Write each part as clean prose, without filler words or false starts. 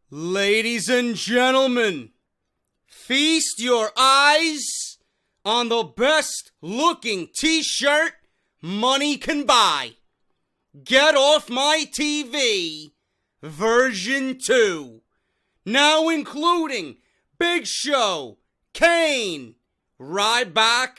Ladies and gentlemen, feast your eyes on the best looking t-shirt money can buy. Get Off My TV version 2. Now including Big Show, Kane, Ryback,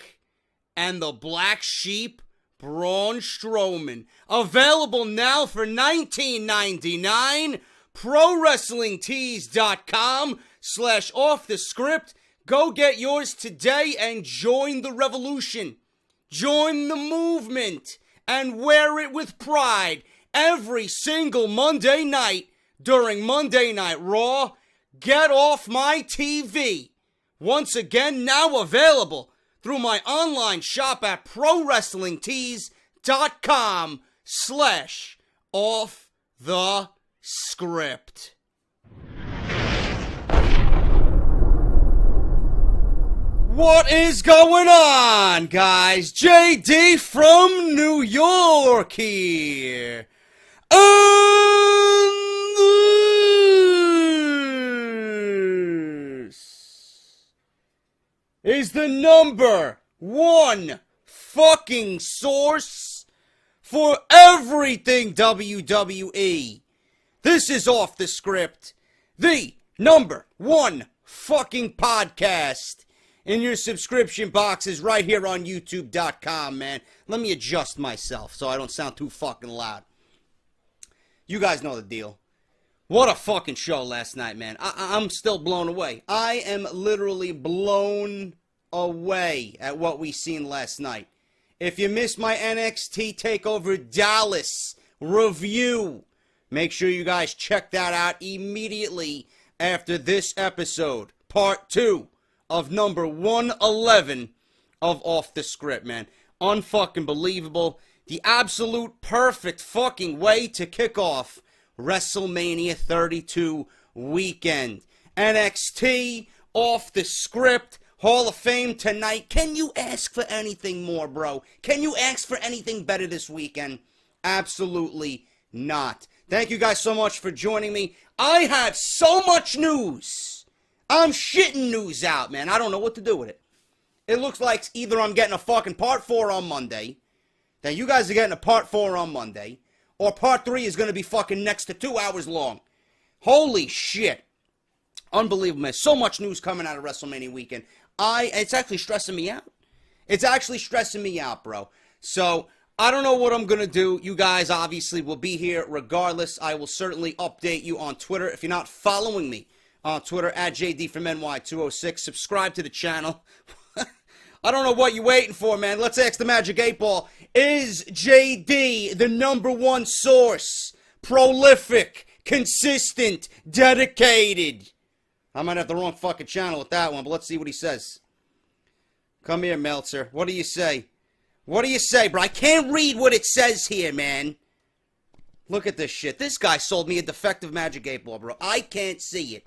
and the Black Sheep, Braun Strowman. Available now for $19.99. ProWrestlingTees.com/offthescript. Go get yours today and join the revolution. Join the movement and wear it with pride every single Monday night during Monday Night Raw. Get Off My TV. Once again, now available through my online shop at ProWrestlingTees.com/offthescript. What is going on, guys? JD from New York here. And this is the number one fucking source for everything WWE. This is Off the Script, the number one fucking podcast in your subscription boxes right here on YouTube.com, man. Let me adjust myself so I don't sound too fucking loud. You guys know the deal. What a fucking show last night, man. I'm still blown away. I am literally blown away at what we seen last night. If you missed my NXT TakeOver Dallas review, make sure you guys check that out immediately after this episode. Part 2 of number 111 of Off the Script, man. Unfucking believable. The absolute perfect fucking way to kick off WrestleMania 32 weekend. NXT, Off the Script, Hall of Fame tonight. Can you ask for anything more, bro? Can you ask for anything better this weekend? Absolutely not. Thank you guys so much for joining me. I have so much news. I'm shitting news out, man. I don't know what to do with it. It looks like either I'm getting a fucking part 4 on Monday, then you guys are getting a part 4 on Monday, or part 3 is going to be fucking next to 2 hours long. Holy shit. Unbelievable, man. So much news coming out of WrestleMania weekend. It's actually stressing me out. It's actually stressing me out, bro. So, I don't know what I'm going to do. You guys obviously will be here regardless. I will certainly update you on Twitter. If you're not following me on Twitter, at JD from NY206. Subscribe to the channel. I don't know what you're waiting for, man. Let's ask the Magic 8 Ball. Is JD the number one source? Prolific, consistent, dedicated. I might have the wrong fucking channel with that one, but let's see what he says. Come here, Meltzer. What do you say? What do you say, bro? I can't read what it says here, man. Look at this shit. This guy sold me a defective Magic 8 Ball, bro. I can't see it.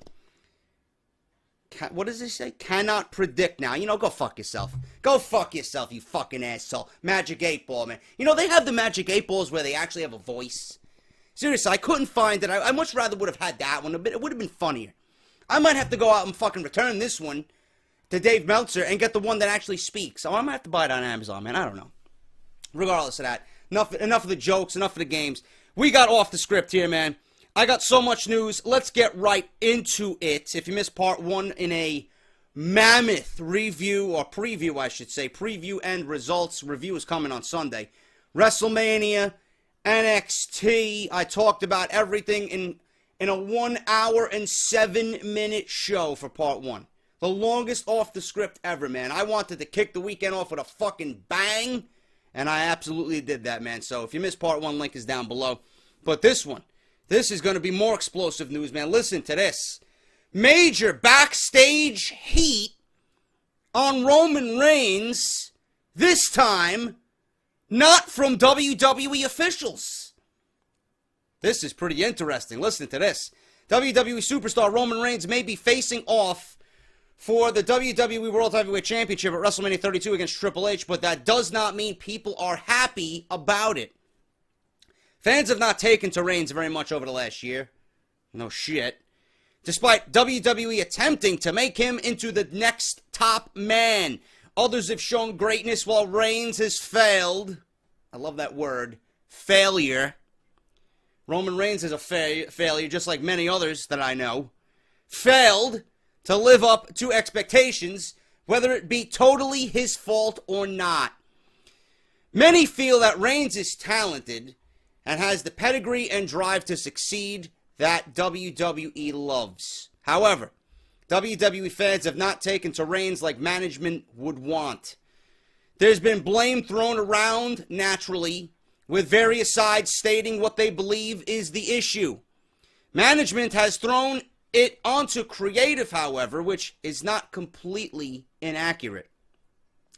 What does it say? Cannot predict now. You know, go fuck yourself. Go fuck yourself, you fucking asshole. Magic 8 Ball, man. You know, they have the Magic 8 Balls where they actually have a voice. Seriously, I couldn't find it. I much rather would have had that one. It would have been funnier. I might have to go out and fucking return this one to Dave Meltzer and get the one that actually speaks. So I might have to buy it on Amazon, man. I don't know. Regardless of that, enough of the jokes, enough of the games. We got Off the Script here, man. I got so much news. Let's get right into it. If you missed part 1 in a mammoth review, or preview, I should say, preview and results review is coming on Sunday. WrestleMania, NXT, I talked about everything in a 1 hour and 7 minute show for part 1. The longest Off the Script ever, man. I wanted to kick the weekend off with a fucking bang, and I absolutely did that, man. So if you missed part 1, link is down below. But this one, this is going to be more explosive news, man. Listen to this. Major backstage heat on Roman Reigns, this time not from WWE officials. This is pretty interesting. Listen to this. WWE superstar Roman Reigns may be facing off for the WWE World Heavyweight Championship at WrestleMania 32 against Triple H, but that does not mean people are happy about it. Fans have not taken to Reigns very much over the last year. No shit. despite WWE attempting to make him into the next top man. Others have shown greatness while Reigns has failed. I love that word, failure. Roman Reigns is a failure, just like many others that I know. Failed to live up to expectations, whether it be totally his fault or not. Many feel that Reigns is talented and has the pedigree and drive to succeed that WWE loves. However, WWE fans have not taken to Reigns like management would want. There's been blame thrown around naturally, with various sides stating what they believe is the issue. Management has thrown it onto creative, however, which is not completely inaccurate.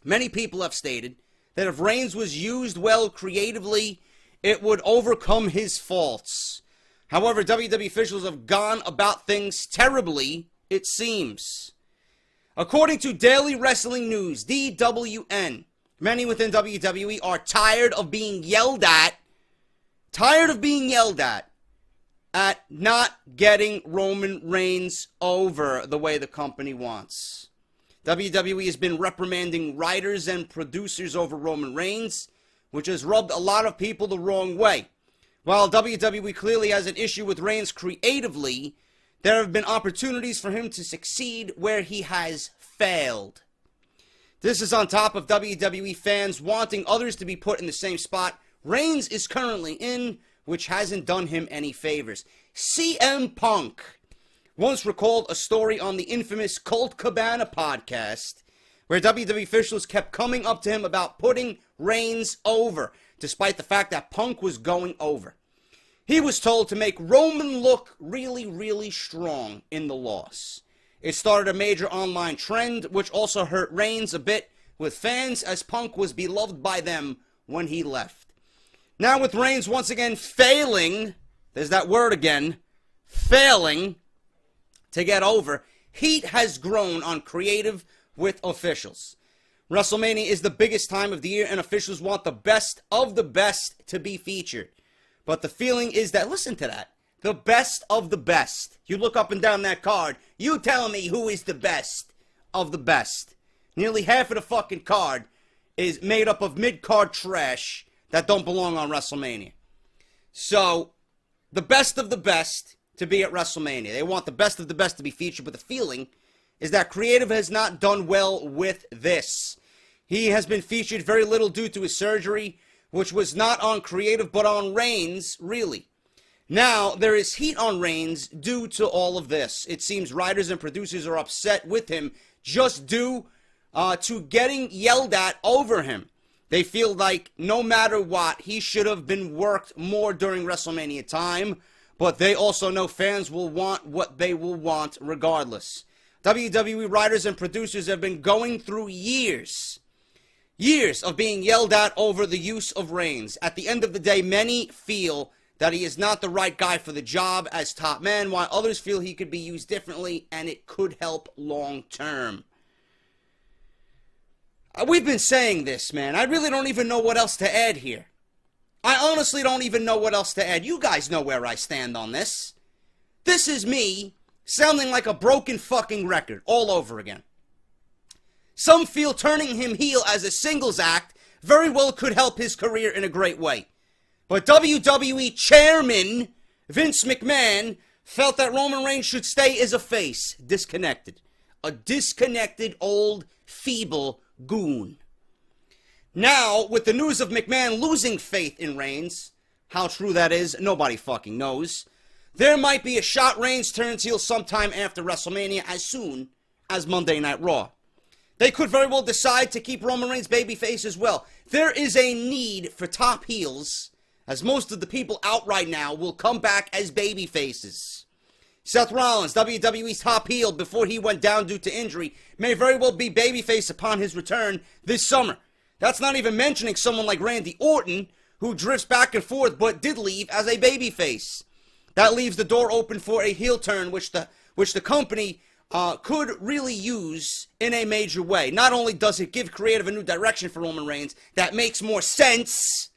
Many people have stated that if Reigns was used well creatively, it would overcome his faults. However, WWE officials have gone about things terribly, it seems. According to Daily Wrestling News, DWN, many within WWE are tired of being yelled at not getting Roman Reigns over the way the company wants. WWE has been reprimanding writers and producers over Roman Reigns, which has rubbed a lot of people the wrong way. While WWE clearly has an issue with Reigns creatively, there have been opportunities for him to succeed where he has failed. This is on top of WWE fans wanting others to be put in the same spot Reigns is currently in, which hasn't done him any favors. CM Punk once recalled a story on the infamous Colt Cabana podcast where WWE officials kept coming up to him about putting Reigns over, despite the fact that Punk was going over. He was told to make Roman look really, really strong in the loss. It started a major online trend, which also hurt Reigns a bit with fans, as Punk was beloved by them when he left. Now with Reigns once again failing, there's that word again, failing to get over, heat has grown on creative with officials. WrestleMania is the biggest time of the year, and officials want the best of the best to be featured. But the feeling is that, listen to that, the best of the best. You look up and down that card, you tell me who is the best of the best. Nearly half of the fucking card is made up of mid-card trash that don't belong on WrestleMania. So, the best of the best to be at WrestleMania. They want the best of the best to be featured, but the feeling is that creative has not done well with this. He has been featured very little due to his surgery, which was not on creative, but on Reigns, really. Now, there is heat on Reigns due to all of this. It seems writers and producers are upset with him just due to getting yelled at over him. They feel like no matter what, he should have been worked more during WrestleMania time, but they also know fans will want what they will want regardless. WWE writers and producers have been going through years of being yelled at over the use of Reigns. At the end of the day, many feel that he is not the right guy for the job as top man, while others feel he could be used differently and it could help long term. We've been saying this, man. I really don't even know what else to add here. I honestly don't even know what else to add. You guys know where I stand on this. This is me sounding like a broken fucking record all over again. Some feel turning him heel as a singles act very well could help his career in a great way. But WWE Chairman Vince McMahon felt that Roman Reigns should stay as a face, disconnected. A disconnected, old, feeble goon. Now, with the news of McMahon losing faith in Reigns, how true that is, nobody fucking knows. There might be a shot Reigns turns heel sometime after WrestleMania, as soon as Monday Night Raw. They could very well decide to keep Roman Reigns babyface as well. There is a need for top heels, as most of the people out right now will come back as babyfaces. Seth Rollins, WWE's top heel before he went down due to injury, may very well be babyface upon his return this summer. That's not even mentioning someone like Randy Orton, who drifts back and forth but did leave as a babyface. That leaves the door open for a heel turn, which the company could really use in a major way. Not only does it give creative a new direction for Roman Reigns that makes more sense,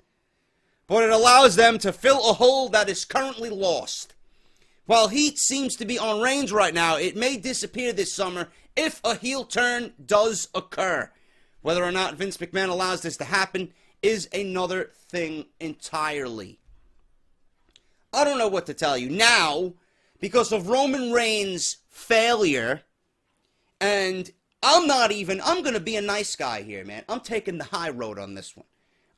but it allows them to fill a hole that is currently lost. While heat seems to be on Reigns right now, it may disappear this summer if a heel turn does occur. Whether or not Vince McMahon allows this to happen is another thing entirely. I don't know what to tell you. Now, because of Roman Reigns' failure, and I'm going to be a nice guy here, man. I'm taking the high road on this one.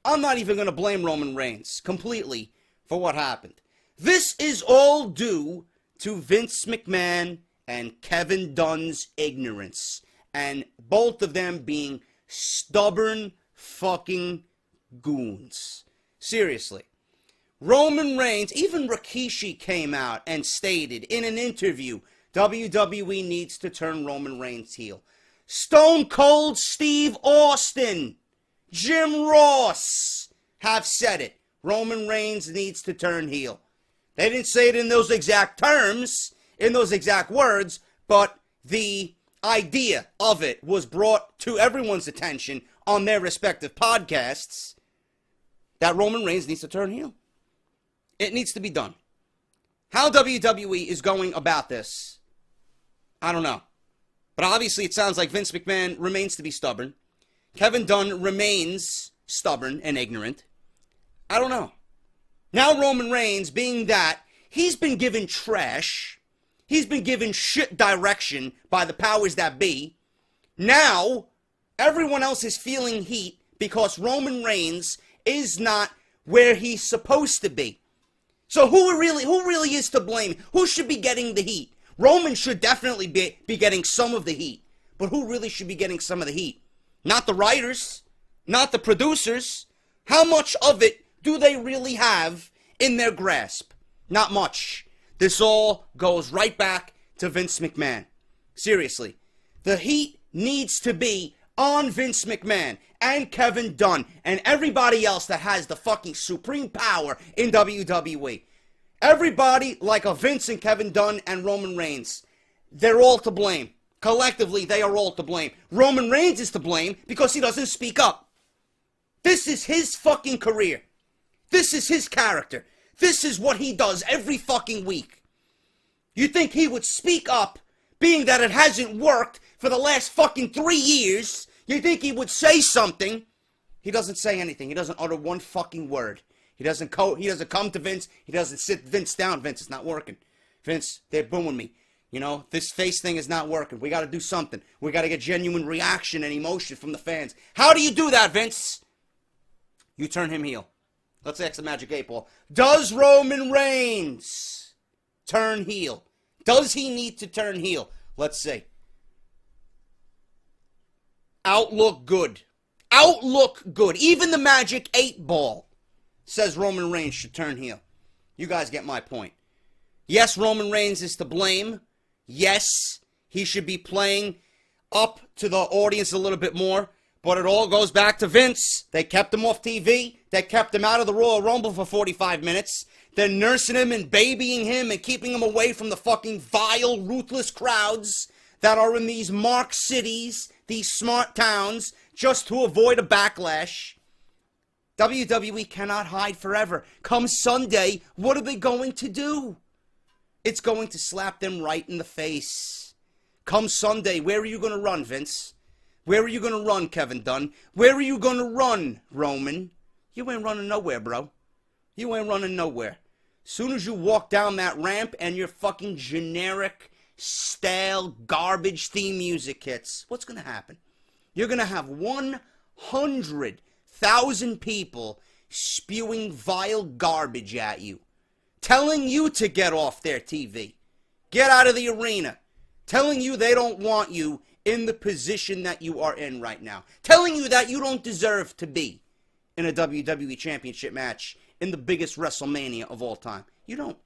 I'm not even going to blame Roman Reigns completely for what happened. This is all due to Vince McMahon and Kevin Dunn's ignorance, and both of them being stubborn fucking goons. Seriously. Roman Reigns, even Rikishi came out and stated in an interview, WWE needs to turn Roman Reigns heel. Stone Cold Steve Austin, Jim Ross have said it. Roman Reigns needs to turn heel. They didn't say it in those exact terms, in those exact words, but the idea of it was brought to everyone's attention on their respective podcasts that Roman Reigns needs to turn heel. It needs to be done. How WWE is going about this, I don't know. But obviously it sounds like Vince McMahon remains to be stubborn. Kevin Dunn remains stubborn and ignorant. I don't know. Now Roman Reigns, being that he's been given trash, he's been given shit direction by the powers that be, now everyone else is feeling heat because Roman Reigns is not where he's supposed to be. So who really is to blame? Who should be getting the heat? Roman should definitely be getting some of the heat. But who really should be getting some of the heat? Not the writers, not the producers. How much of it do they really have in their grasp? Not much. This all goes right back to Vince McMahon. Seriously. The heat needs to be on Vince McMahon and Kevin Dunn and everybody else that has the fucking supreme power in WWE. Everybody like a Vince and Kevin Dunn and Roman Reigns. They're all to blame. Collectively, they are all to blame. Roman Reigns is to blame because he doesn't speak up. This is his fucking career. This is his character. This is what he does every fucking week. You think he would speak up, being that it hasn't worked for the last fucking 3 years? You think he would say something? He doesn't say anything. He doesn't utter one fucking word. He doesn't come to Vince. He doesn't sit Vince down. Vince, it's not working. Vince, they're booing me. You know, this face thing is not working. We got to do something. We got to get genuine reaction and emotion from the fans. How do you do that, Vince? You turn him heel. Let's ask the Magic 8 Ball. Does Roman Reigns turn heel? Does he need to turn heel? Let's see. Outlook good. Outlook good. Even the Magic 8 Ball says Roman Reigns should turn heel. You guys get my point. Yes, Roman Reigns is to blame. Yes, he should be playing up to the audience a little bit more. But it all goes back to Vince. They kept him off TV. They kept him out of the Royal Rumble for 45 minutes. They're nursing him and babying him and keeping him away from the fucking vile, ruthless crowds that are in these marked cities, these smart towns, just to avoid a backlash. WWE cannot hide forever. Come Sunday, what are they going to do? It's going to slap them right in the face. Come Sunday, where are you going to run, Vince? Where are you going to run, Kevin Dunn? Where are you going to run, Roman? You ain't running nowhere, bro. You ain't running nowhere. Soon as you walk down that ramp and your fucking generic, stale, garbage theme music hits, what's going to happen? You're going to have 100,000 people spewing vile garbage at you, telling you to get off their TV, get out of the arena, telling you they don't want you in the position that you are in right now, telling you that you don't deserve to be in a WWE Championship match in the biggest Wrestlemania of all time. You don't.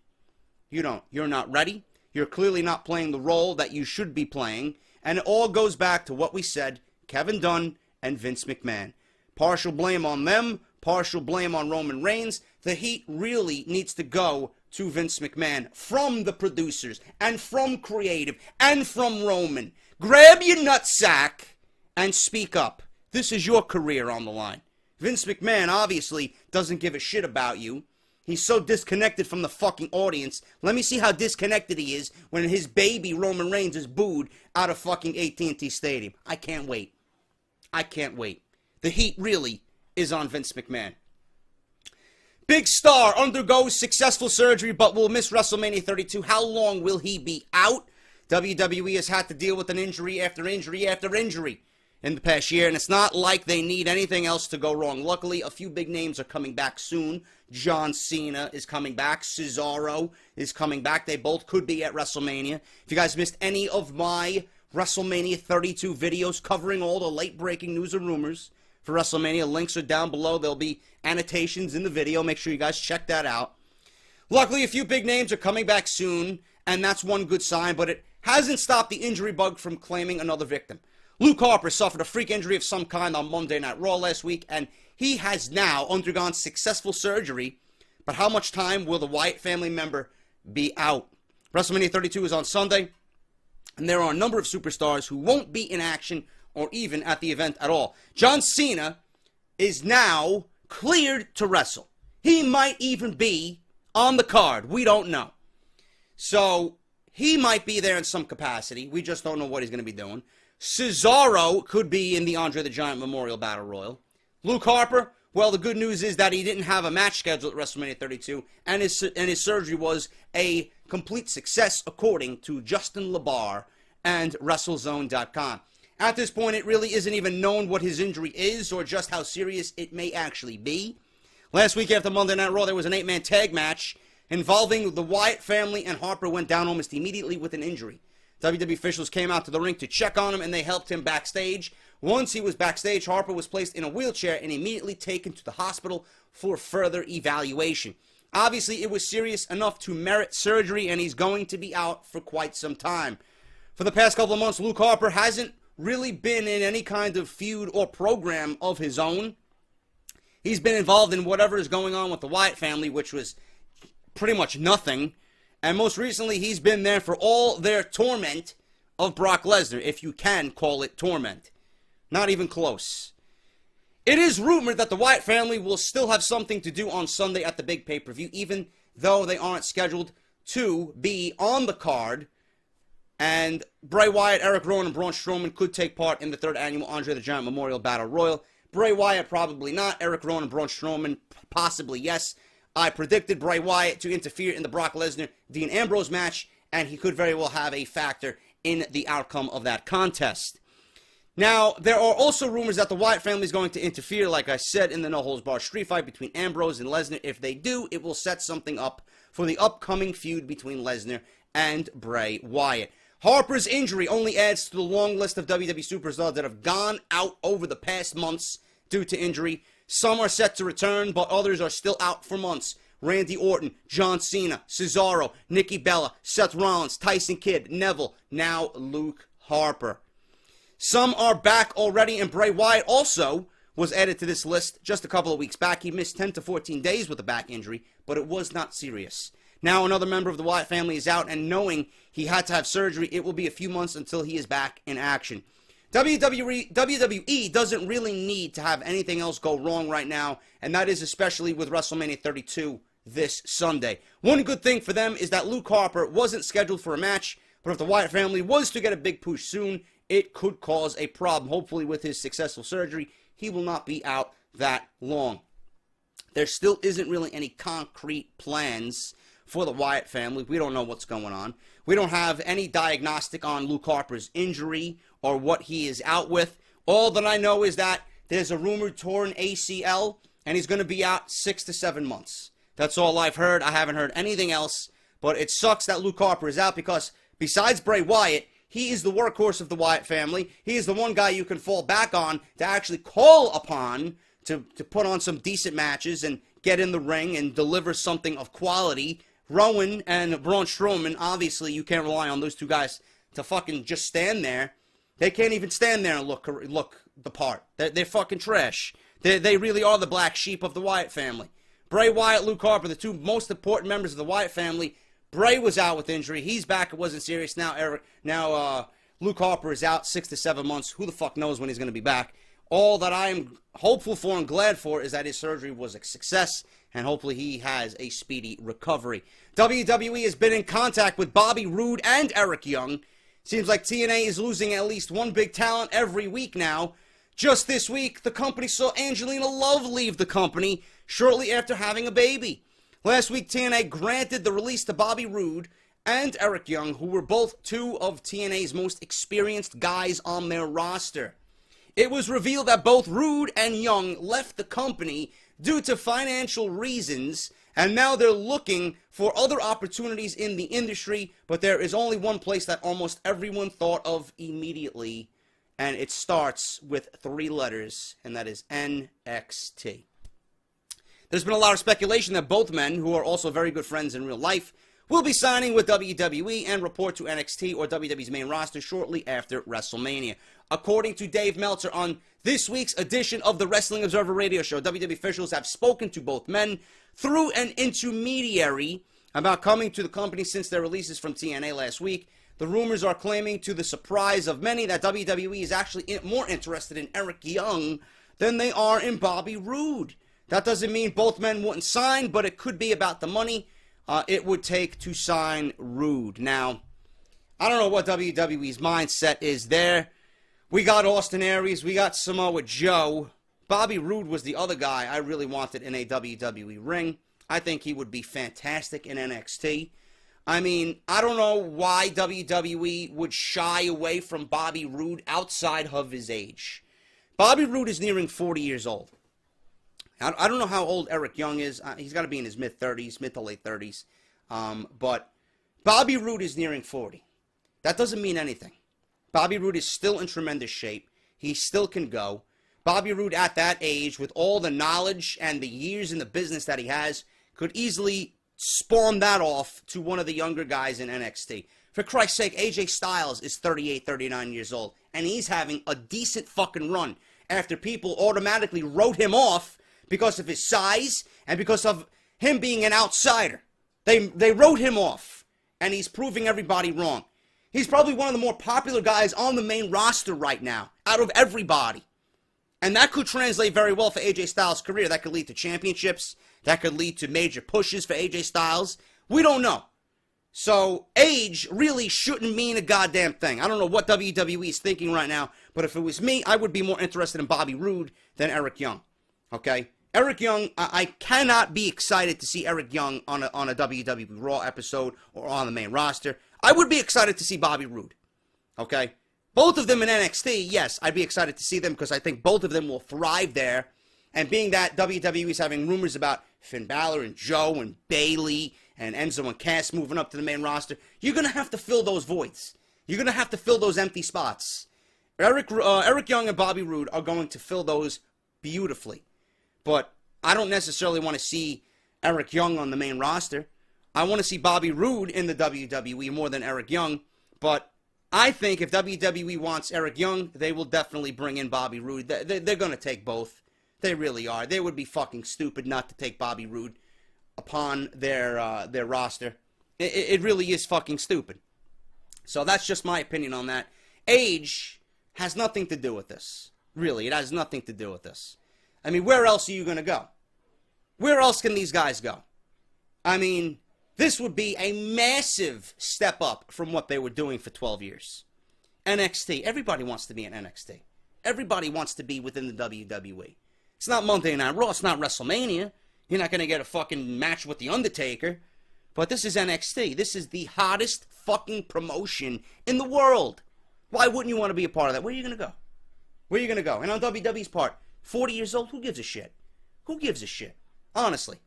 You don't. You're not ready. You're clearly not playing the role that you should be playing, and it all goes back to what we said, Kevin Dunn and Vince McMahon. Partial blame on them, partial blame on Roman Reigns. The heat really needs to go to Vince McMahon from the producers and from creative and from Roman. Grab your nutsack and speak up. This is your career on the line. Vince McMahon obviously doesn't give a shit about you. He's so disconnected from the fucking audience. Let me see how disconnected he is when his baby Roman Reigns is booed out of fucking AT&T Stadium. I can't wait. I can't wait. The heat really is on Vince McMahon. Big Star undergoes successful surgery but will miss WrestleMania 32. How long will he be out? WWE has had to deal with an injury after injury after injury in the past year, and it's not like they need anything else to go wrong. Luckily, a few big names are coming back soon. John Cena is coming back. Cesaro is coming back. They both could be at WrestleMania. If you guys missed any of my WrestleMania 32 videos covering all the late-breaking news and rumors for WrestleMania, links are down below. There'll be annotations in the video. Make sure you guys check that out. Luckily, a few big names are coming back soon, and that's one good sign, but it hasn't stopped the injury bug from claiming another victim. Luke Harper suffered a freak injury of some kind on Monday Night Raw last week, and he has now undergone successful surgery. But how much time will the Wyatt family member be out? WrestleMania 32 is on Sunday, and there are a number of superstars who won't be in action or even at the event at all. John Cena is now cleared to wrestle. He might even be on the card. We don't know. So he might be there in some capacity. We just don't know what he's going to be doing. Cesaro could be in the Andre the Giant Memorial Battle Royal. Luke Harper, well, the good news is that he didn't have a match scheduled at WrestleMania 32, and his surgery was a complete success, according to Justin LaBar and WrestleZone.com. At this point, it really isn't even known what his injury is or just how serious it may actually be. Last week after Monday Night Raw, there was an 8-man tag match involving the Wyatt family, and Harper went down almost immediately with an injury. WWE officials came out to the ring to check on him, and they helped him backstage. Once he was backstage, Harper was placed in a wheelchair and immediately taken to the hospital for further evaluation. Obviously, it was serious enough to merit surgery, and he's going to be out for quite some time. For the past couple of months, Luke Harper hasn't really been in any kind of feud or program of his own. He's been involved in whatever is going on with the Wyatt family, which was pretty much nothing. And most recently, he's been there for all their torment of Brock Lesnar, if you can call it torment. Not even close. It is rumored that the Wyatt family will still have something to do on Sunday at the big pay-per-view, even though they aren't scheduled to be on the card. And Bray Wyatt, Eric Rowan, and Braun Strowman could take part in the 3rd annual Andre the Giant Memorial Battle Royal. Bray Wyatt probably not. Eric Rowan and Braun Strowman possibly yes. I predicted Bray Wyatt to interfere in the Brock Lesnar-Dean Ambrose match, and he could very well have a factor in the outcome of that contest. Now, there are also rumors that the Wyatt family is going to interfere, like I said, in the no-holds-barred street fight between Ambrose and Lesnar. If they do, it will set something up for the upcoming feud between Lesnar and Bray Wyatt. Harper's injury only adds to the long list of WWE superstars that have gone out over the past months due to injury. Some are set to return, but others are still out for months. Randy Orton, John Cena, Cesaro, Nikki Bella, Seth Rollins, Tyson Kidd, Neville, now Luke Harper. Some are back already, and Bray Wyatt also was added to this list just a couple of weeks back. He missed 10 to 14 days with a back injury, but it was not serious. Now another member of the Wyatt family is out, and knowing he had to have surgery, it will be a few months until he is back in action. WWE doesn't really need to have anything else go wrong right now, and that is especially with WrestleMania 32 this Sunday. One good thing for them is that Luke Harper wasn't scheduled for a match, but if the Wyatt family was to get a big push soon, it could cause a problem. Hopefully with his successful surgery, he will not be out that long. There still isn't really any concrete plans for the Wyatt family. We don't know what's going on. We don't have any diagnostic on Luke Harper's injury or what he is out with. All that I know is that there's a rumored torn ACL, and he's going to be out 6 to 7 months. That's all I've heard. I haven't heard anything else, but it sucks that Luke Harper is out because besides Bray Wyatt, he is the workhorse of the Wyatt family. He is the one guy you can fall back on to actually call upon to put on some decent matches and get in the ring and deliver something of quality. Rowan and Braun Strowman, obviously you can't rely on those two guys to fucking just stand there. They can't even stand there and look the part. They're fucking trash. They really are the black sheep of the Wyatt family. Bray Wyatt, Luke Harper, the two most important members of the Wyatt family. Bray was out with injury. He's back. It wasn't serious. Now Luke Harper is out 6 to 7 months. Who the fuck knows when he's going to be back? All that I am hopeful for and glad for is that his surgery was a success, and hopefully he has a speedy recovery. WWE has been in contact with Bobby Roode and Eric Young. Seems like TNA is losing at least one big talent every week now. Just this week, the company saw Angelina Love leave the company shortly after having a baby. Last week, TNA granted the release to Bobby Roode and Eric Young, who were both two of TNA's most experienced guys on their roster. It was revealed that both Roode and Young left the company due to financial reasons, and now they're looking for other opportunities in the industry, but there is only one place that almost everyone thought of immediately, and it starts with 3 letters, and that is NXT. There's been a lot of speculation that both men, who are also very good friends in real life, will be signing with WWE and report to NXT or WWE's main roster shortly after WrestleMania. According to Dave Meltzer on this week's edition of the Wrestling Observer Radio Show, WWE officials have spoken to both men through an intermediary about coming to the company since their releases from TNA last week. The rumors are claiming, to the surprise of many, that WWE is actually more interested in Eric Young than they are in Bobby Roode. That doesn't mean both men wouldn't sign, but it could be about the money it would take to sign Roode. Now, I don't know what WWE's mindset is there. We got Austin Aries, we got Samoa Joe. Bobby Roode was the other guy I really wanted in a WWE ring. I think he would be fantastic in NXT. I mean, I don't know why WWE would shy away from Bobby Roode outside of his age. Bobby Roode is nearing 40 years old. I don't know how old Eric Young is. He's got to be in his mid-30s, mid to late 30s. But Bobby Roode is nearing 40. That doesn't mean anything. Bobby Roode is still in tremendous shape. He still can go. Bobby Roode at that age, with all the knowledge and the years in the business that he has, could easily spawn that off to one of the younger guys in NXT. For Christ's sake, AJ Styles is 38, 39 years old, and he's having a decent fucking run after people automatically wrote him off because of his size and because of him being an outsider. They wrote him off, and he's proving everybody wrong. He's probably one of the more popular guys on the main roster right now, out of everybody. And that could translate very well for AJ Styles' career. That could lead to championships. That could lead to major pushes for AJ Styles. We don't know. So, age really shouldn't mean a goddamn thing. I don't know what WWE is thinking right now, but if it was me, I would be more interested in Bobby Roode than Eric Young. Okay? Eric Young, I cannot be excited to see Eric Young on a WWE Raw episode or on the main roster. I would be excited to see Bobby Roode. Okay? Both of them in NXT, yes, I'd be excited to see them because I think both of them will thrive there. And being that WWE is having rumors about Finn Balor and Joe and Bayley and Enzo and Cass moving up to the main roster, you're going to have to fill those voids. You're going to have to fill those empty spots. Eric Young and Bobby Roode are going to fill those beautifully. But I don't necessarily want to see Eric Young on the main roster. I want to see Bobby Roode in the WWE more than Eric Young. But I think if WWE wants Eric Young, they will definitely bring in Bobby Roode. They're going to take both. They really are. They would be fucking stupid not to take Bobby Roode upon their roster. It really is fucking stupid. So that's just my opinion on that. Age has nothing to do with this. Really, it has nothing to do with this. I mean, where else are you going to go? Where else can these guys go? I mean, this would be a massive step up from what they were doing for 12 years. NXT. Everybody wants to be in NXT. Everybody wants to be within the WWE. It's not Monday Night Raw. It's not WrestleMania. You're not going to get a fucking match with The Undertaker. But this is NXT. This is the hottest fucking promotion in the world. Why wouldn't you want to be a part of that? Where are you going to go? Where are you going to go? And on WWE's part, 40 years old, who gives a shit? Who gives a shit? Honestly.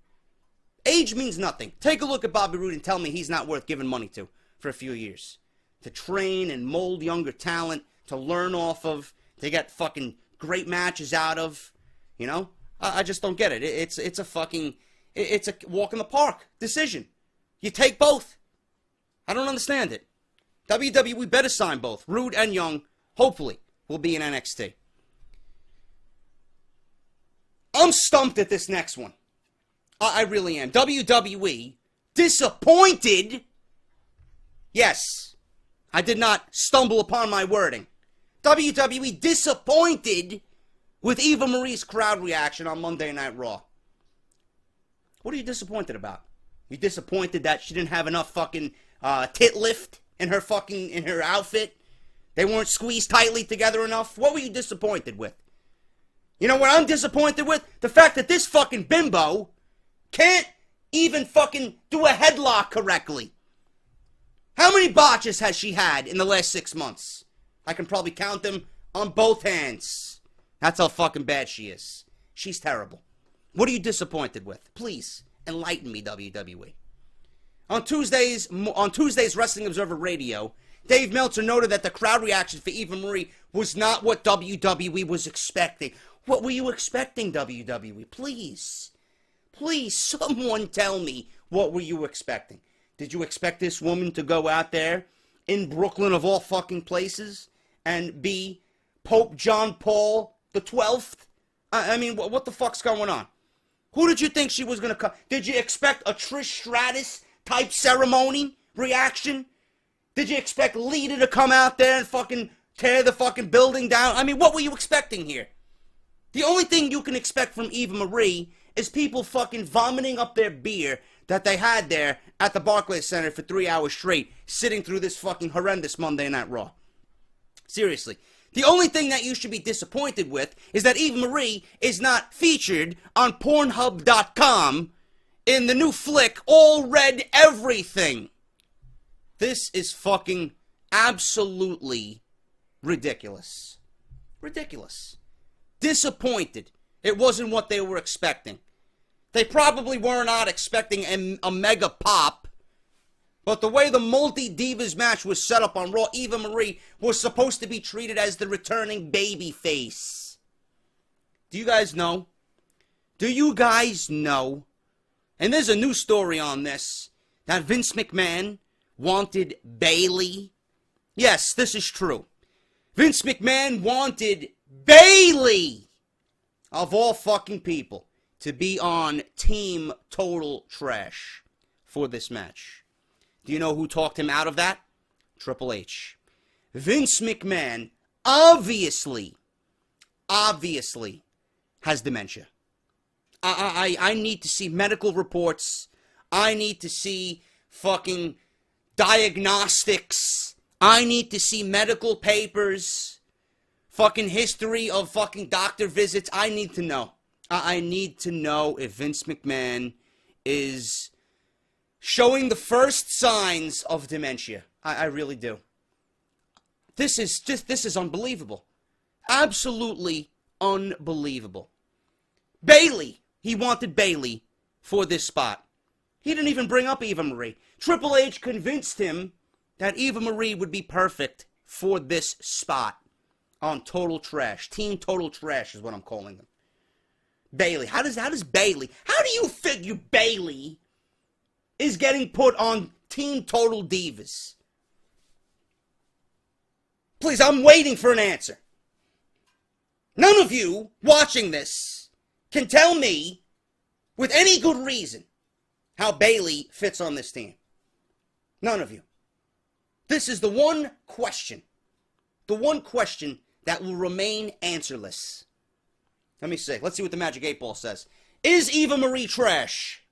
Age means nothing. Take a look at Bobby Roode and tell me he's not worth giving money to for a few years. To train and mold younger talent, to learn off of, to get fucking great matches out of, you know? I just don't get it. It's a fucking, it's a walk in the park decision. You take both. I don't understand it. WWE better sign both. Roode and Young, hopefully, will be in NXT. I'm stumped at this next one. I really am. WWE disappointed. Yes, I did not stumble upon my wording. WWE disappointed with Eva Marie's crowd reaction on Monday Night Raw. What are you disappointed about? You disappointed that she didn't have enough fucking tit lift in her outfit? They weren't squeezed tightly together enough? What were you disappointed with? You know what I'm disappointed with? The fact that this fucking bimbo can't even fucking do a headlock correctly. How many botches has she had in the last 6 months? I can probably count them on both hands. That's how fucking bad she is. She's terrible. What are you disappointed with? Please, enlighten me, WWE. On Tuesday's Wrestling Observer Radio, Dave Meltzer noted that the crowd reaction for Eva Marie was not what WWE was expecting. What were you expecting, WWE? Please, someone tell me, what were you expecting? Did you expect this woman to go out there in Brooklyn of all fucking places and be Pope John Paul the 12th? I mean, what the fuck's going on? Who did you think she was going to come? Did you expect a Trish Stratus type ceremony reaction? Did you expect Lita to come out there and fucking tear the fucking building down? I mean, what were you expecting here? The only thing you can expect from Eva Marie is people fucking vomiting up their beer that they had there at the Barclays Center for 3 hours straight, sitting through this fucking horrendous Monday Night Raw. Seriously. The only thing that you should be disappointed with is that Eva Marie is not featured on Pornhub.com in the new flick, All Red Everything. This is fucking absolutely ridiculous. Ridiculous. Disappointed. It wasn't what they were expecting. They probably were not expecting a mega pop. But the way the Multi-Divas match was set up on Raw, Eva Marie was supposed to be treated as the returning babyface. Do you guys know? Do you guys know? And there's a new story on this, that Vince McMahon wanted Bayley. Yes, this is true. Vince McMahon wanted Bayley, of all fucking people, to be on Team Total Trash for this match. Do you know who talked him out of that? Triple H. Vince McMahon obviously has dementia. I need to see medical reports. I need to see fucking diagnostics. I need to see medical papers. Fucking history of fucking doctor visits. I need to know. I need to know if Vince McMahon is showing the first signs of dementia. I really do. This is unbelievable. Absolutely unbelievable. Bayley. He wanted Bayley for this spot. He didn't even bring up Eva Marie. Triple H convinced him that Eva Marie would be perfect for this spot on Total Trash. Team Total Trash is what I'm calling them. Bayley. How do you figure Bayley is getting put on Team Total Divas? Please, I'm waiting for an answer. None of you watching this can tell me, with any good reason, how Bayley fits on this team. None of you. This is the one question that will remain answerless. Let me see. Let's see what the Magic 8 Ball says. Is Eva Marie trash?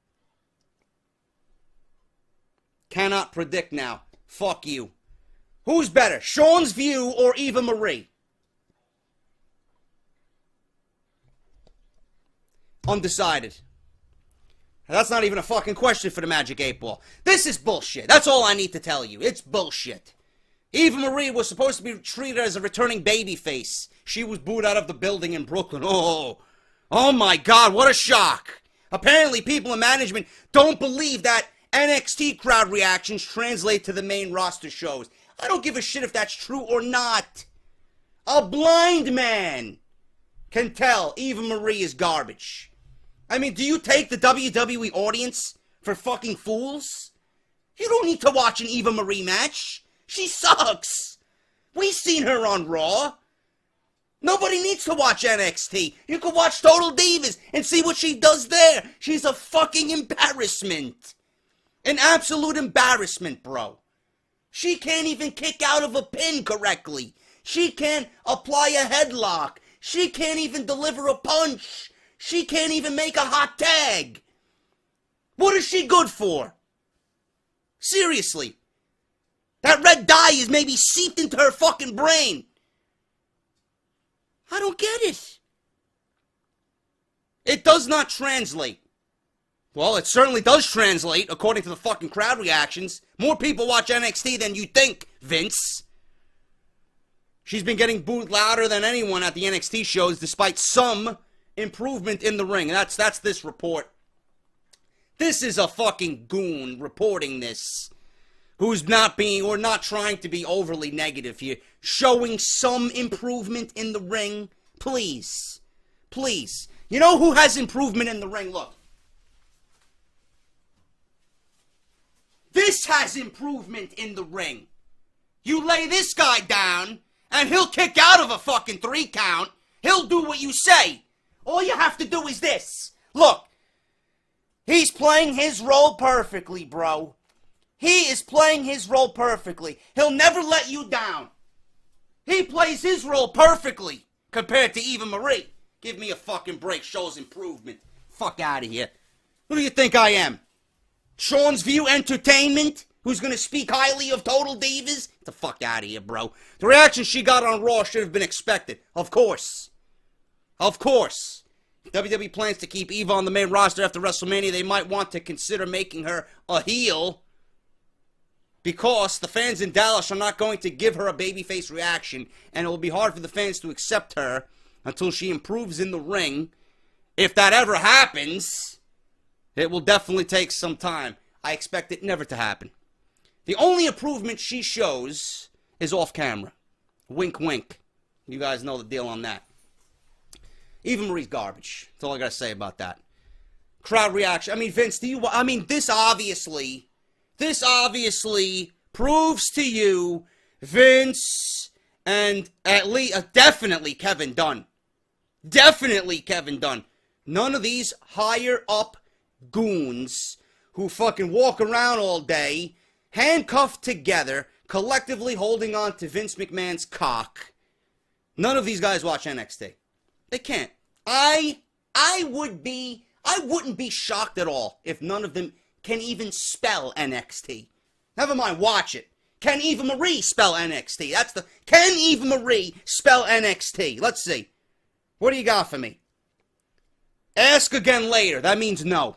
Cannot predict now. Fuck you. Who's better, Sean's View or Eva Marie? Undecided. That's not even a fucking question for the Magic 8 Ball. This is bullshit. That's all I need to tell you. It's bullshit. Eva Marie was supposed to be treated as a returning babyface. She was booed out of the building in Brooklyn. Oh my God, what a shock. Apparently people in management don't believe that NXT crowd reactions translate to the main roster shows. I don't give a shit if that's true or not. A blind man can tell Eva Marie is garbage. I mean, do you take the WWE audience for fucking fools? You don't need to watch an Eva Marie match. She sucks. We've seen her on Raw. Nobody needs to watch NXT. You can watch Total Divas and see what she does there. She's a fucking embarrassment. An absolute embarrassment, bro. She can't even kick out of a pin correctly. She can't apply a headlock. She can't even deliver a punch. She can't even make a hot tag. What is she good for? Seriously. That red dye is maybe seeped into her fucking brain. I don't get it. It does not translate. Well, it certainly does translate, according to the fucking crowd reactions. More people watch NXT than you think, Vince. She's been getting booed louder than anyone at the NXT shows, despite some improvement in the ring. That's this report. This is a fucking goon reporting this, who's not being, or not trying to be overly negative here. Showing some improvement in the ring. Please. Please. You know who has improvement in the ring? Look. This has improvement in the ring. You lay this guy down, and he'll kick out of a fucking 3 count. He'll do what you say. All you have to do is this. Look. He's playing his role perfectly, bro. He is playing his role perfectly. He'll never let you down. He plays his role perfectly compared to Eva Marie. Give me a fucking break. Shows improvement. Fuck out of here. Who do you think I am? Sean's View Entertainment? Who's gonna speak highly of Total Divas? Get the fuck out of here, bro. The reaction she got on Raw should have been expected. Of course. Of course. If WWE plans to keep Eva on the main roster after WrestleMania, they might want to consider making her a heel, because the fans in Dallas are not going to give her a babyface reaction, and it will be hard for the fans to accept her until she improves in the ring. If that ever happens, it will definitely take some time. I expect it never to happen. The only improvement she shows is off camera. Wink, wink. You guys know the deal on that. Eva Marie's garbage. That's all I gotta say about that. Crowd reaction. I mean, Vince, this obviously proves to you, Vince, and at least, definitely Kevin Dunn. Definitely Kevin Dunn. None of these higher up goons who fucking walk around all day, handcuffed together, collectively holding on to Vince McMahon's cock. None of these guys watch NXT. They can't. I wouldn't be shocked at all if none of them can even spell NXT. Never mind watch it. Can Eva Marie spell NXT? Can Eva Marie spell NXT? Let's see. What do you got for me? Ask again later. That means no.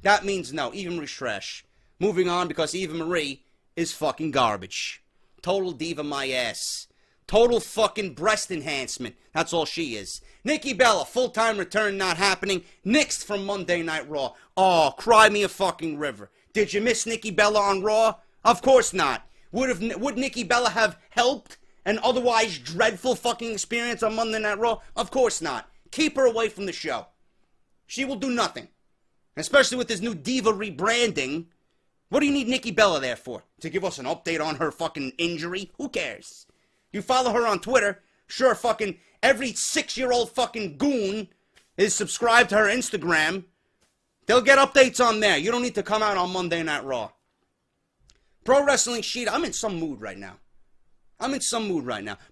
That means no. Eva Marie's trash. Moving on, because Eva Marie is fucking garbage. Total diva my ass. Total fucking breast enhancement. That's all she is. Nikki Bella, full-time return not happening. Nixed from Monday Night Raw. Oh, cry me a fucking river. Did you miss Nikki Bella on Raw? Of course not. Would Nikki Bella have helped an otherwise dreadful fucking experience on Monday Night Raw? Of course not. Keep her away from the show. She will do nothing. Especially with this new diva rebranding. What do you need Nikki Bella there for? To give us an update on her fucking injury? Who cares? You follow her on Twitter. Sure, fucking every 6-year-old fucking goon is subscribed to her Instagram. They'll get updates on there. You don't need to come out on Monday Night Raw. Pro Wrestling Sheet, I'm in some mood right now.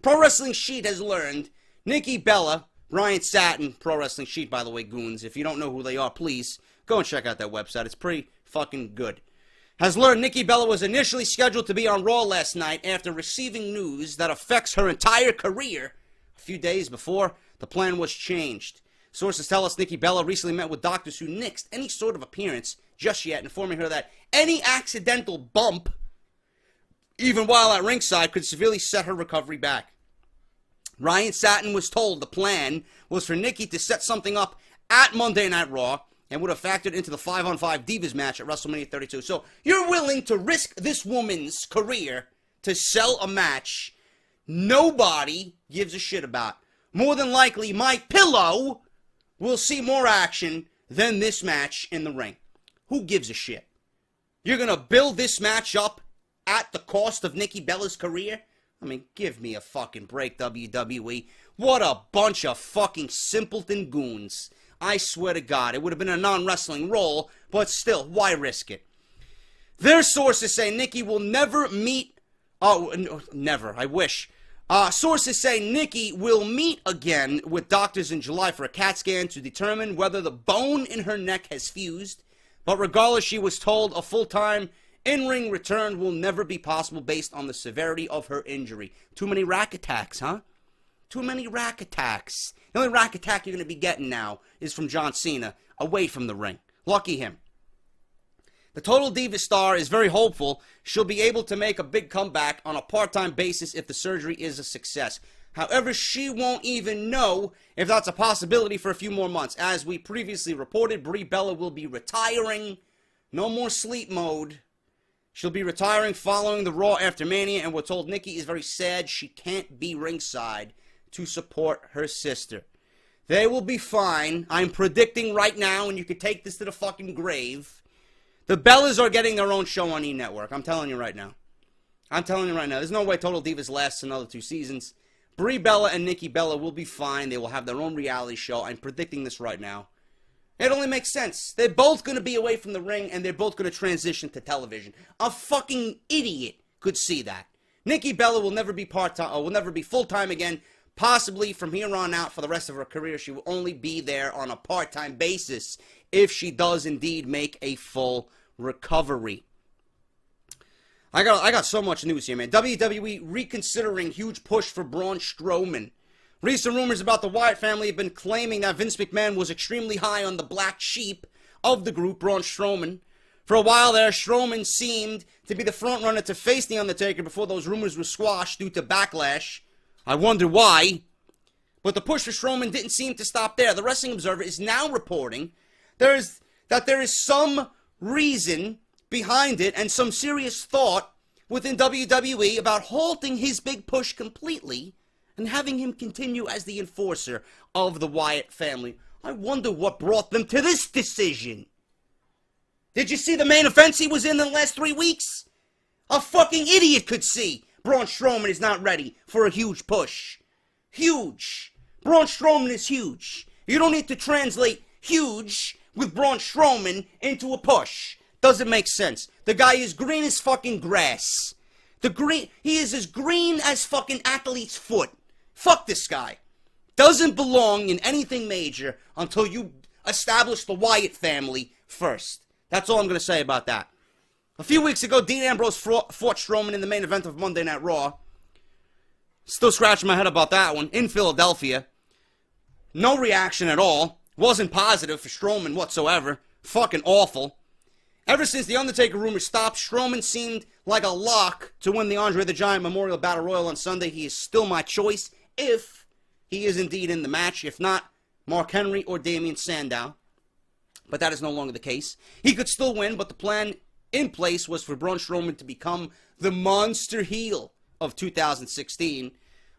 Pro Wrestling Sheet has learned Nikki Bella, Ryan Satin, Pro Wrestling Sheet, by the way, goons. If you don't know who they are, please go and check out that website. It's pretty fucking good. Has learned Nikki Bella was initially scheduled to be on Raw last night after receiving news that affects her entire career a few days before the plan was changed. Sources tell us Nikki Bella recently met with doctors who nixed any sort of appearance just yet, informing her that any accidental bump, even while at ringside, could severely set her recovery back. Ryan Satin was told the plan was for Nikki to set something up at Monday Night Raw and would have factored into the 5-on-5 Divas match at WrestleMania 32. So you're willing to risk this woman's career to sell a match nobody gives a shit about. More than likely, my pillow will see more action than this match in the ring. Who gives a shit? You're going to build this match up at the cost of Nikki Bella's career? I mean, give me a fucking break, WWE. What a bunch of fucking simpleton goons. I swear to God, it would have been a non-wrestling role, but still, why risk it? Their sources say Nikki will never meet... Oh, no, never, I wish. Sources say Nikki will meet again with doctors in July for a CAT scan to determine whether the bone in her neck has fused, But regardless, she was told a full-time in-ring return will never be possible based on the severity of her injury. Too many rack attacks, huh? Too many rack attacks. The only rack attack you're going to be getting now is from John Cena, away from the ring. Lucky him. The Total Diva star is very hopeful she'll be able to make a big comeback on a part-time basis if the surgery is a success. However, she won't even know if that's a possibility for a few more months. As we previously reported, Brie Bella will be retiring. No more sleep mode. She'll be retiring following the Raw after Mania, and we're told Nikki is very sad she can't be ringside to support her sister. They will be fine. I'm predicting right now, and you could take this to the fucking grave. The Bellas are getting their own show on E! Network. I'm telling you right now. There's no way Total Divas lasts another 2 seasons. Brie Bella and Nikki Bella will be fine. They will have their own reality show. I'm predicting this right now. It only makes sense. They're both going to be away from the ring, and they're both going to transition to television. A fucking idiot could see that. Nikki Bella will never be part-time, or will never be full-time again. Possibly from here on out for the rest of her career, she will only be there on a part-time basis if she does indeed make a full recovery. I got so much news here, man. WWE reconsidering huge push for Braun Strowman. Recent rumors about the Wyatt family have been claiming that Vince McMahon was extremely high on the black sheep of the group, Braun Strowman. For a while there, Strowman seemed to be the frontrunner to face The Undertaker before those rumors were squashed due to backlash. I wonder why. But the push for Strowman didn't seem to stop there. The Wrestling Observer is now reporting that there is some reason behind it and some serious thought within WWE about halting his big push completely and having him continue as the enforcer of the Wyatt family. I wonder what brought them to this decision. Did you see the main events he was in the last 3 weeks? A fucking idiot could see Braun Strowman is not ready for a huge push. Huge. Braun Strowman is huge. You don't need to translate huge with Braun Strowman into a push. Doesn't make sense. The guy is green as fucking grass. He is as green as fucking athlete's foot. Fuck this guy. Doesn't belong in anything major until you establish the Wyatt family first. That's all I'm going to say about that. A few weeks ago, Dean Ambrose fought Strowman in the main event of Monday Night Raw. Still scratching my head about that one. In Philadelphia. No reaction at all. Wasn't positive for Strowman whatsoever. Fucking awful. Ever since the Undertaker rumor stopped, Strowman seemed like a lock to win the Andre the Giant Memorial Battle Royal on Sunday. He is still my choice if he is indeed in the match. If not, Mark Henry or Damian Sandow. But that is no longer the case. He could still win, but the plan in place was for Braun Strowman to become the monster heel of 2016,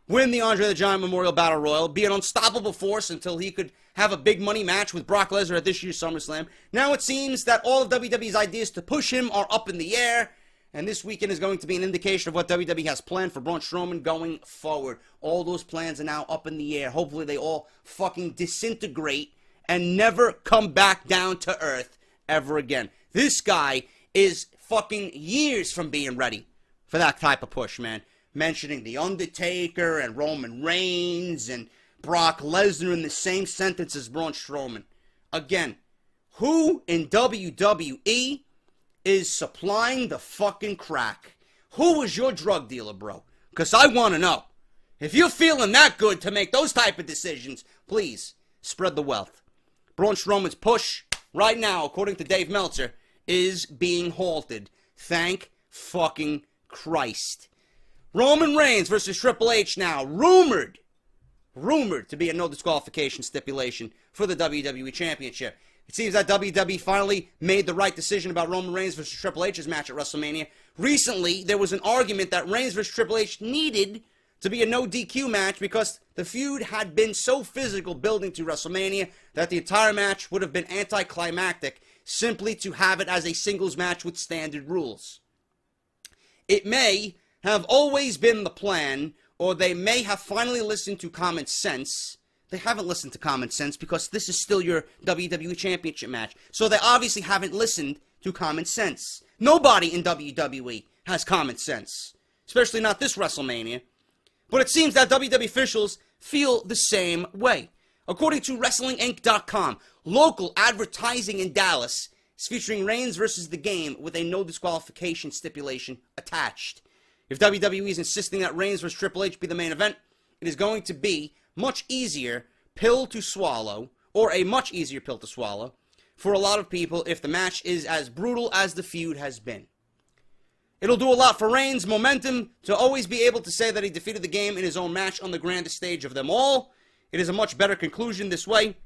win the Andre the Giant Memorial Battle Royal, be an unstoppable force until he could have a big money match with Brock Lesnar at this year's SummerSlam. Now it seems that all of WWE's ideas to push him are up in the air, and this weekend is going to be an indication of what WWE has planned for Braun Strowman going forward. All those plans are now up in the air. Hopefully they all fucking disintegrate and never come back down to earth ever again. This guy is fucking years from being ready for that type of push, man. Mentioning The Undertaker and Roman Reigns and Brock Lesnar in the same sentence as Braun Strowman. Again, who in WWE is supplying the fucking crack? Who is your drug dealer, bro? Because I want to know. If you're feeling that good to make those type of decisions, please spread the wealth. Braun Strowman's push right now, according to Dave Meltzer, is being halted. Thank fucking Christ. Roman Reigns versus Triple H now. Rumored to be a no disqualification stipulation for the WWE Championship. It seems that WWE finally made the right decision about Roman Reigns versus Triple H's match at WrestleMania. Recently, there was an argument that Reigns versus Triple H needed to be a no DQ match because the feud had been so physical building to WrestleMania that the entire match would have been anticlimactic simply to have it as a singles match with standard rules. It may have always been the plan, or they may have finally listened to common sense. They haven't listened to common sense because this is still your WWE Championship match. So they obviously haven't listened to common sense. Nobody in WWE has common sense, especially not this WrestleMania. But it seems that WWE officials feel the same way. According to WrestlingInc.com, local advertising in Dallas It's featuring Reigns versus The Game with a no disqualification stipulation attached. If WWE is insisting that Reigns versus Triple H be the main event, it is going to be much easier pill to swallow, or a much easier pill to swallow, for a lot of people if the match is as brutal as the feud has been. It'll do a lot for Reigns' momentum to always be able to say that he defeated The Game in his own match on the grandest stage of them all. It is a much better conclusion this way.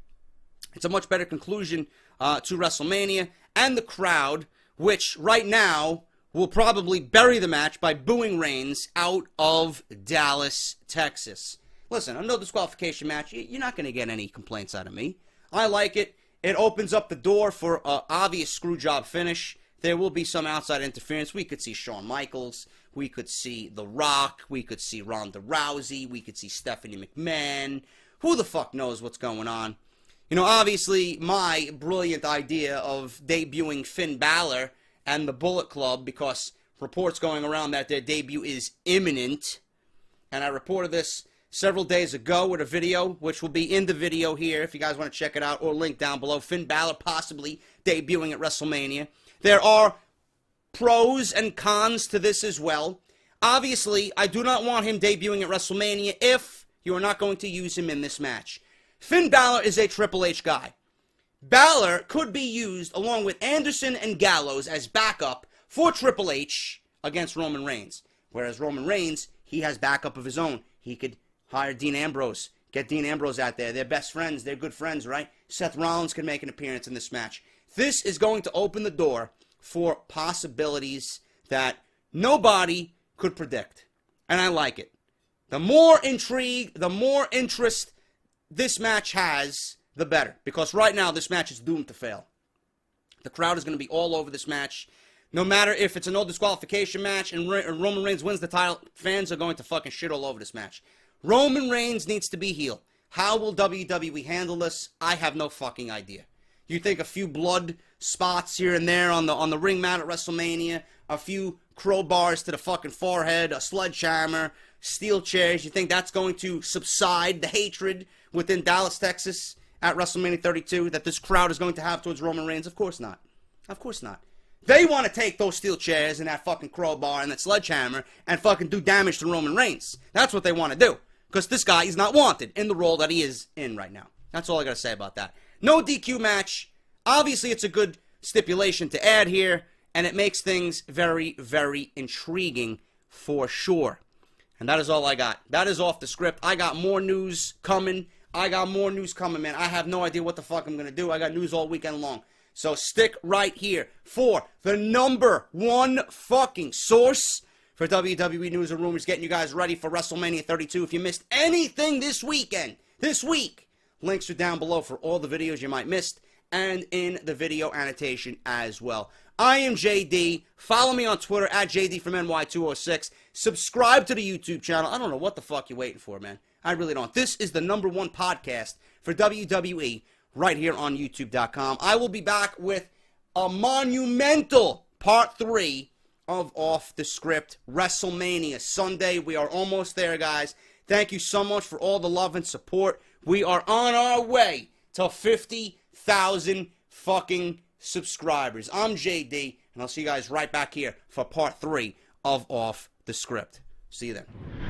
It's a much better conclusion to WrestleMania, and the crowd, which right now will probably bury the match by booing Reigns out of Dallas, Texas. Listen, a no disqualification match, you're not going to get any complaints out of me. I like it. It opens up the door for an obvious screwjob finish. There will be some outside interference. We could see Shawn Michaels. We could see The Rock. We could see Ronda Rousey. We could see Stephanie McMahon. Who the fuck knows what's going on? You know, obviously, my brilliant idea of debuting Finn Balor and the Bullet Club, because reports going around that their debut is imminent, and I reported this several days ago with a video, which will be in the video here if you guys want to check it out, or link down below. Finn Balor possibly debuting at WrestleMania. There are pros and cons to this as well. Obviously, I do not want him debuting at WrestleMania if you are not going to use him in this match. Finn Balor is a Triple H guy. Balor could be used along with Anderson and Gallows as backup for Triple H against Roman Reigns. Whereas Roman Reigns, he has backup of his own. He could hire Dean Ambrose, get Dean Ambrose out there. They're best friends. They're good friends, right? Seth Rollins can make an appearance in this match. This is going to open the door for possibilities that nobody could predict. And I like it. The more intrigue, the more interest this match has, the better. Because right now, this match is doomed to fail. The crowd is going to be all over this match. No matter if it's a no disqualification match and Roman Reigns wins the title, fans are going to fucking shit all over this match. Roman Reigns needs to be heel. How will WWE handle this? I have no fucking idea. You think a few blood spots here and there on the ring mat at WrestleMania, a few crowbars to the fucking forehead, a sledgehammer, steel chairs, you think that's going to subside the hatred within Dallas, Texas at WrestleMania 32 that this crowd is going to have towards Roman Reigns? Of course not. Of course not. They want to take those steel chairs and that fucking crowbar and that sledgehammer and fucking do damage to Roman Reigns. That's what they want to do. Because this guy is not wanted in the role that he is in right now. That's all I got to say about that. No DQ match. Obviously, it's a good stipulation to add here, and it makes things very, very intriguing for sure. And that is all I got. That is off the script. I got more news coming. Man. I have no idea what the fuck I'm going to do. I got news all weekend long. So stick right here for the number one fucking source for WWE news and rumors, getting you guys ready for WrestleMania 32. If you missed anything this week, links are down below for all the videos you might missed, and in the video annotation as well. I am JD. Follow me on Twitter at JD from NY206. Subscribe to the YouTube channel. I don't know what the fuck you're waiting for, man. I really don't. This is the number one podcast for WWE right here on YouTube.com. I will be back with a monumental Part 3 of Off the Script WrestleMania Sunday. We are almost there, guys. Thank you so much for all the love and support. We are on our way to 50,000 fucking subscribers. I'm JD, and I'll see you guys right back here for Part 3 of Off the Script. See you then.